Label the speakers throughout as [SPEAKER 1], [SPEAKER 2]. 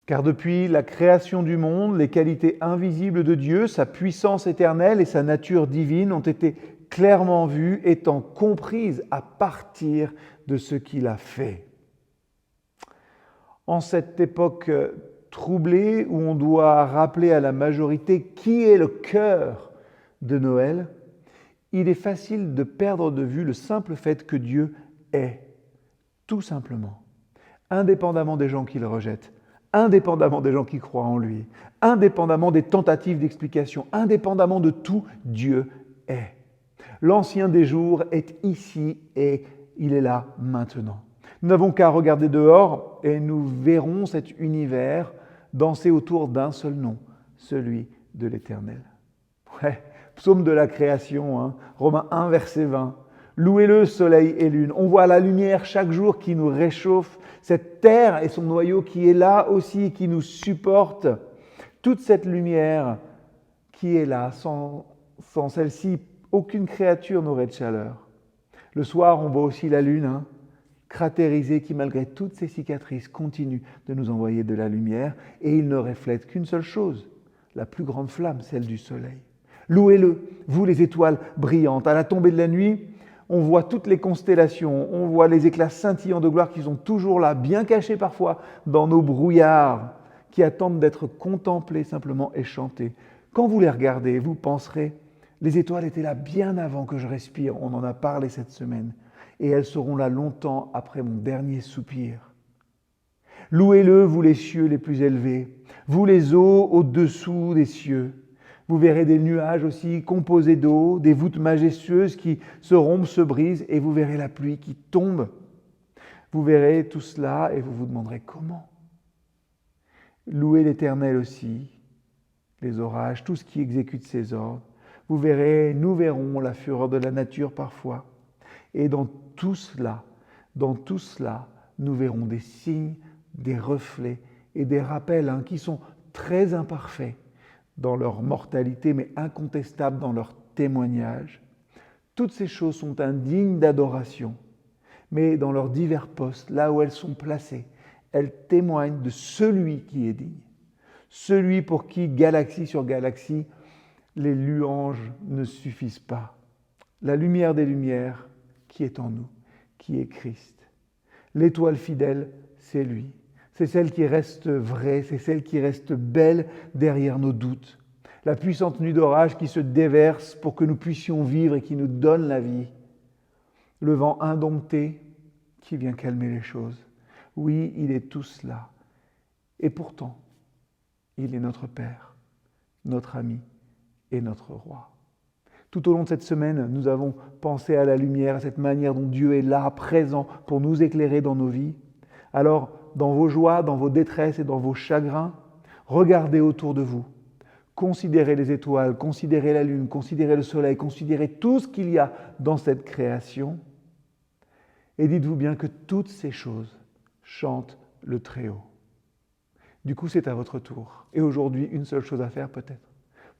[SPEAKER 1] Car depuis la création du monde, les qualités invisibles de Dieu, sa puissance éternelle et sa nature divine ont été clairement vues, étant comprises à partir de ce qu'il a fait. En cette époque troublée où on doit rappeler à la majorité qui est le cœur de Noël, il est facile de perdre de vue le simple fait que Dieu est, tout simplement, indépendamment des gens qui le rejettent, indépendamment des gens qui croient en lui, indépendamment des tentatives d'explication, indépendamment de tout, Dieu est. L'Ancien des jours est ici et il est là maintenant. Nous n'avons qu'à regarder dehors et nous verrons cet univers danser autour d'un seul nom, celui de l'Éternel. Ouais, psaume de la création, hein, Romains 1, verset 20. Louez-le, soleil et lune. On voit la lumière chaque jour qui nous réchauffe, cette terre et son noyau qui est là aussi, qui nous supporte. Toute cette lumière qui est là, sans celle-ci, aucune créature n'aurait de chaleur. Le soir, on voit aussi la lune, hein, cratérisée, qui malgré toutes ses cicatrices continue de nous envoyer de la lumière et il ne reflète qu'une seule chose, la plus grande flamme, celle du soleil. Louez-le, vous les étoiles brillantes. À la tombée de la nuit, on voit toutes les constellations, on voit les éclats scintillants de gloire qui sont toujours là, bien cachés parfois dans nos brouillards, qui attendent d'être contemplés simplement et chantés. Quand vous les regardez, vous penserez, les étoiles étaient là bien avant que je respire, on en a parlé cette semaine, et elles seront là longtemps après mon dernier soupir. Louez-le, vous les cieux les plus élevés, vous les eaux au-dessous des cieux. Vous verrez des nuages aussi composés d'eau, des voûtes majestueuses qui se rompent, se brisent, et vous verrez la pluie qui tombe. Vous verrez tout cela et vous vous demanderez comment. Louez l'Éternel aussi, les orages, tout ce qui exécute ses ordres. Vous verrez, nous verrons la fureur de la nature parfois. Et dans tout cela, nous verrons des signes, des reflets et des rappels qui sont très imparfaits dans leur mortalité, mais incontestables dans leur témoignage. Toutes ces choses sont indignes d'adoration, mais dans leurs divers postes, là où elles sont placées, elles témoignent de celui qui est digne. Celui pour qui, galaxie sur galaxie, les louanges ne suffisent pas. La lumière des lumières qui est en nous, qui est Christ. L'étoile fidèle, c'est lui. C'est celle qui reste vraie, c'est celle qui reste belle derrière nos doutes. La puissante nuit d'orage qui se déverse pour que nous puissions vivre et qui nous donne la vie. Le vent indompté qui vient calmer les choses. Oui, il est tout cela. Et pourtant, il est notre Père, notre ami et notre Roi. Tout au long de cette semaine, nous avons pensé à la lumière, à cette manière dont Dieu est là, présent, pour nous éclairer dans nos vies. Alors, dans vos joies, dans vos détresses et dans vos chagrins, regardez autour de vous. Considérez les étoiles, considérez la lune, considérez le soleil, considérez tout ce qu'il y a dans cette création. Et dites-vous bien que toutes ces choses chantent le Très-Haut. Du coup, c'est à votre tour. Et aujourd'hui, une seule chose à faire peut-être.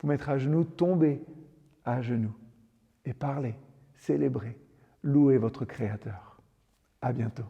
[SPEAKER 1] Vous mettre à genoux, tomber à genoux et parler, célébrer, louer votre Créateur. À bientôt.